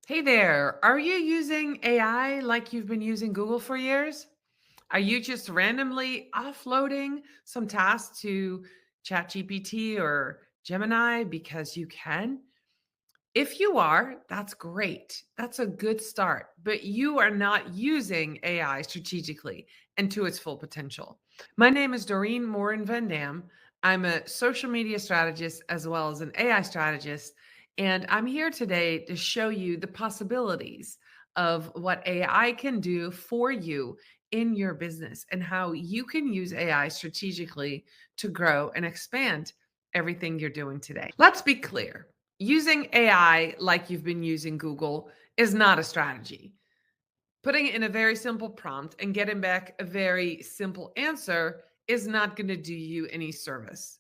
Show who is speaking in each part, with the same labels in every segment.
Speaker 1: Hey there, are you using AI like you've been using Google for years? Are you just randomly offloading some tasks to ChatGPT or Gemini because you can? If you are, that's great. That's a good start, but you are not using AI strategically and to its full potential. My name is Dorien Morin-van. I'm a social media strategist as well as an AI strategist, and I'm here today to show you the possibilities of what AI can do for you in your business and how you can use AI strategically to grow and expand everything you're doing today. Let's be clear. Using AI like you've been using Google is not a strategy. Putting it in a very simple prompt and getting back a very simple answer is not going to do you any service.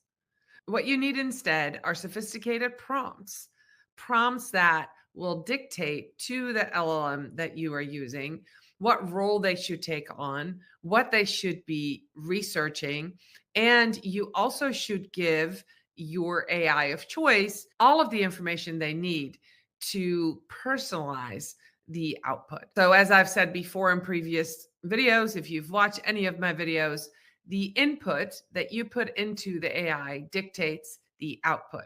Speaker 1: What you need instead are sophisticated prompts, prompts that will dictate to the LLM that you are using what role they should take on, what they should be researching, and you also should give your AI of choice all of the information they need to personalize the output. So, as I've said before in previous videos, if you've watched any of my videos, the input that you put into the AI dictates the output.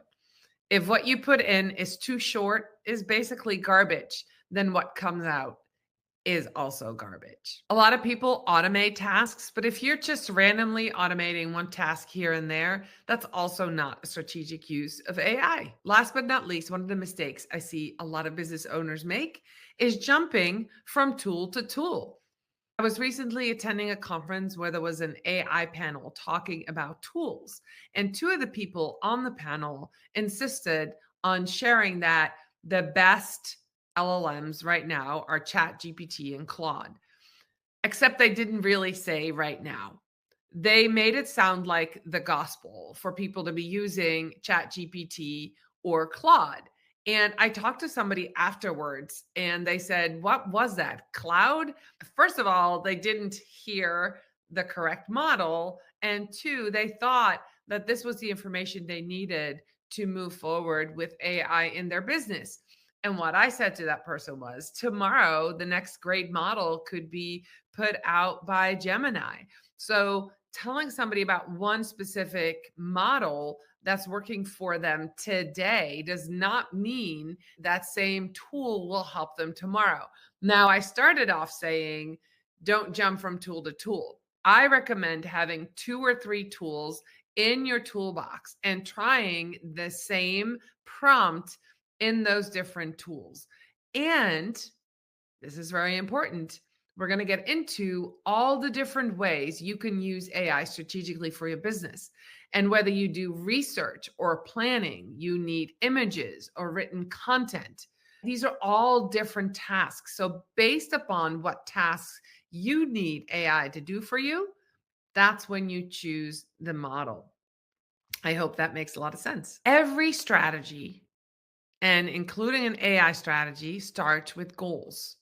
Speaker 1: If what you put in is too short, is basically garbage, then what comes out is also garbage. A lot of people automate tasks, but if you're just randomly automating one task here and there, that's also not a strategic use of AI. Last but not least, one of the mistakes I see a lot of business owners make is jumping from tool to tool. I was recently attending a conference where there was an AI panel talking about tools, and two of the people on the panel insisted on sharing that the best LLMs right now are ChatGPT and Claude, except they didn't really say right now. They made it sound like the gospel for people to be using ChatGPT or Claude. And I talked to somebody afterwards and they said, "What was that? Cloud?" First of all, they didn't hear the correct model. And two, they thought that this was the information they needed to move forward with AI in their business. And what I said to that person was, tomorrow, the next great model could be put out by Gemini. So telling somebody about one specific model that's working for them today does not mean that same tool will help them tomorrow. Now, I started off saying, don't jump from tool to tool. I recommend having two or three tools in your toolbox and trying the same prompt in those different tools. And this is very important. We're going to get into all the different ways you can use AI strategically for your business. And whether you do research or planning, you need images or written content. These are all different tasks. So, based upon what tasks you need AI to do for you, that's when you choose the model. I hope that makes a lot of sense. Every strategy, and including an AI strategy, starts with goals.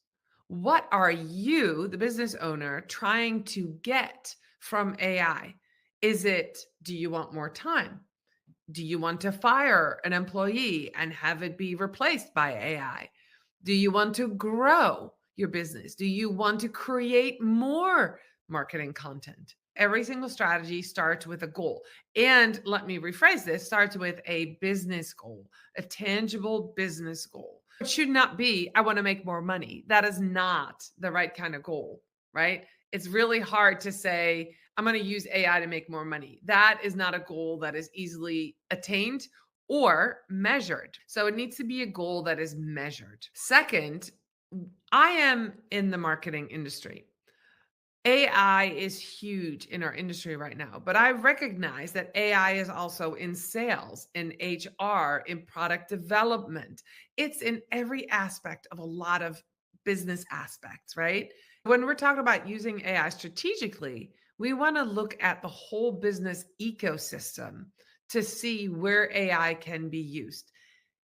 Speaker 1: What are you, the business owner, trying to get from AI? Is it, do you want more time? Do you want to fire an employee and have it be replaced by AI? Do you want to grow your business? Do you want to create more marketing content? Every single strategy starts with a goal. And let me rephrase this, starts with a business goal, a tangible business goal. It should not be, I want to make more money. That is not the right kind of goal, right? It's really hard to say, I'm going to use AI to make more money. That is not a goal that is easily attained or measured. So it needs to be a goal that is measured. Second, I am in the marketing industry. AI is huge in our industry right now, but I recognize that AI is also in sales, in HR, in product development. It's in every aspect of a lot of business aspects, right? When we're talking about using AI strategically, we want to look at the whole business ecosystem to see where AI can be used.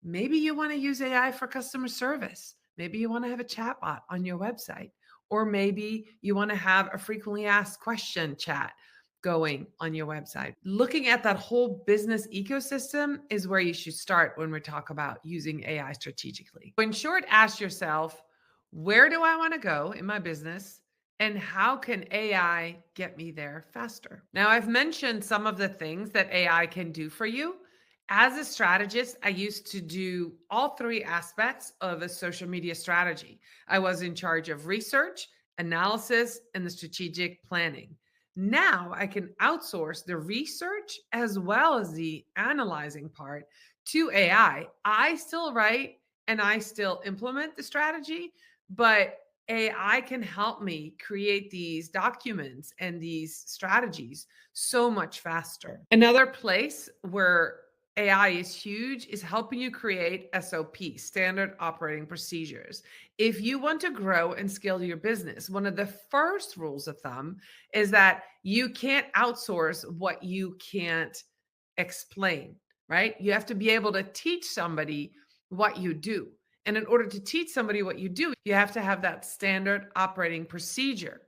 Speaker 1: Maybe you want to use AI for customer service. Maybe you want to have a chatbot on your website. Or maybe you want to have a frequently asked question chat. going on your website. Looking at that whole business ecosystem is where you should start when we talk about using AI strategically. In short, ask yourself, where do I want to go in my business? And how can AI get me there faster? Now, I've mentioned some of the things that AI can do for you. As a strategist, I used to do all three aspects of a social media strategy. I was in charge of research, analysis, and the strategic planning. Now I can outsource the research as well as the analyzing part to AI. I still write and I still implement the strategy, but AI can help me create these documents and these strategies so much faster. Another place where AI is huge is helping you create SOPs, standard operating procedures. If you want to grow and scale your business, one of the first rules of thumb is that you can't outsource what you can't explain, right? You have to be able to teach somebody what you do. And in order to teach somebody what you do, you have to have that standard operating procedure.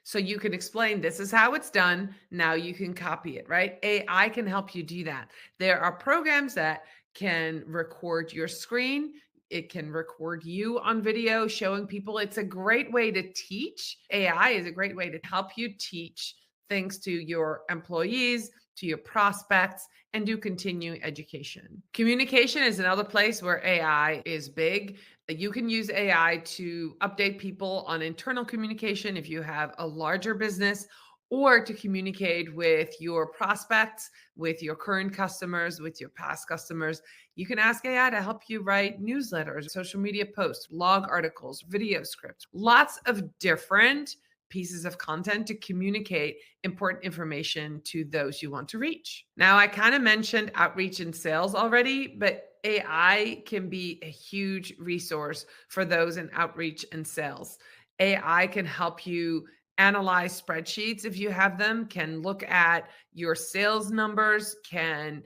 Speaker 1: So you can explain this is how it's done. Now you can copy it, right? AI can help you do that. There are programs that can record your screen. It can record you on video showing people. It's a great way to teach. AI is a great way to help you teach things to your employees, to your prospects, and do continuing education. Communication is another place where AI is big. You can use AI to update people on internal communication if you have a larger business, or to communicate with your prospects, with your current customers, with your past customers. You can ask AI to help you write newsletters, social media posts, blog articles, video scripts, lots of different pieces of content to communicate important information to those you want to reach. Now, I kind of mentioned outreach and sales already, but AI can be a huge resource for those in outreach and sales. AI can help you analyze spreadsheets if you have them, can look at your sales numbers, can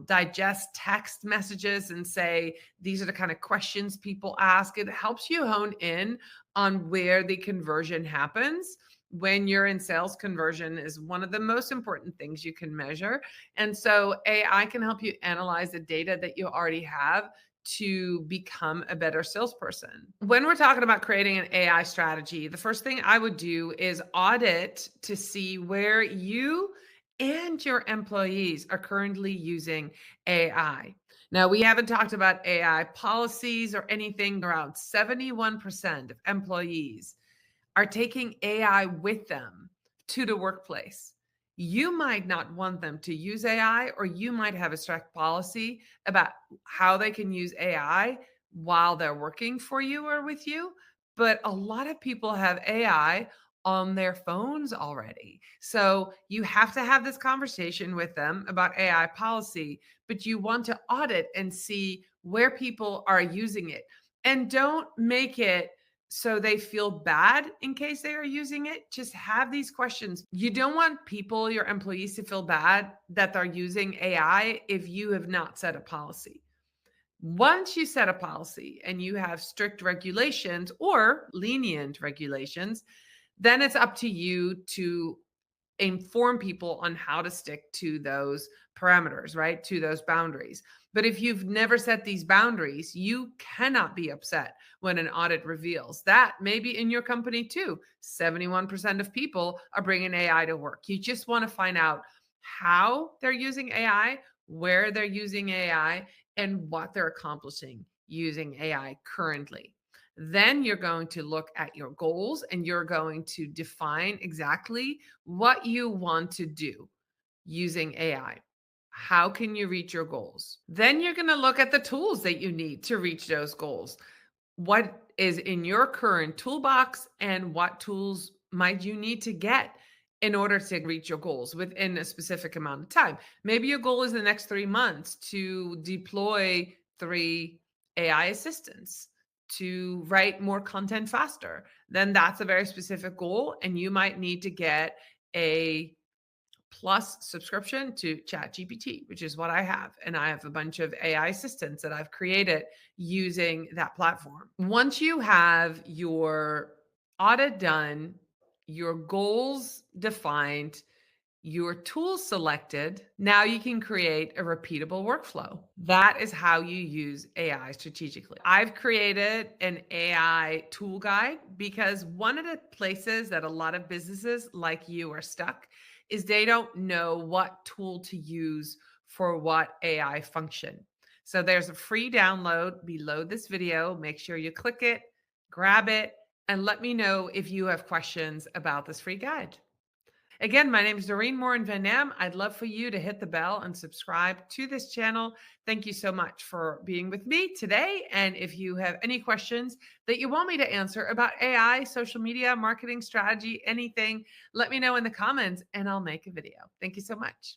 Speaker 1: digest text messages and say, these are the kind of questions people ask. It helps you hone in on where the conversion happens. When you're in sales, conversion is one of the most important things you can measure. And so AI can help you analyze the data that you already have to become a better salesperson. When we're talking about creating an AI strategy, the first thing I would do is audit to see where you and your employees are currently using AI. Now, we haven't talked about AI policies or anything. Around 71% of employees are taking AI with them to the workplace. You might not want them to use AI, or you might have a strict policy about how they can use AI while they're working for you or with you. But a lot of people have AI on their phones already. So you have to have this conversation with them about AI policy, but you want to audit and see where people are using it. And don't make it so they feel bad in case they are using it. Just have these questions. You don't want people, your employees, to feel bad that they're using AI if you have not set a policy. Once you set a policy and you have strict regulations or lenient regulations, then it's up to you to inform people on how to stick to those parameters, right? To those boundaries. But if you've never set these boundaries, you cannot be upset when an audit reveals that maybe in your company too, 71% of people are bringing AI to work. You just want to find out how they're using AI, where they're using AI, and what they're accomplishing using AI currently. Then you're going to look at your goals and you're going to define exactly what you want to do using AI. How can you reach your goals? Then you're going to look at the tools that you need to reach those goals. What is in your current toolbox and what tools might you need to get in order to reach your goals within a specific amount of time? Maybe your goal is the next 3 months to deploy 3 AI assistants to write more content faster. Then that's a very specific goal, and you might need to get a plus subscription to ChatGPT, which is what I have. And I have a bunch of AI assistants that I've created using that platform. Once you have your audit done, your goals defined, your tools selected, now you can create a repeatable workflow. That is how you use AI strategically. I've created an AI tool guide because one of the places that a lot of businesses like you are stuck is they don't know what tool to use for what AI function. So there's a free download below this video. Make sure you click it, grab it, and let me know if you have questions about this free guide. Again, my name is Dorien Morin-van. I'd love for you to hit the bell and subscribe to this channel. Thank you so much for being with me today. And if you have any questions that you want me to answer about AI, social media, marketing strategy, anything, let me know in the comments and I'll make a video. Thank you so much.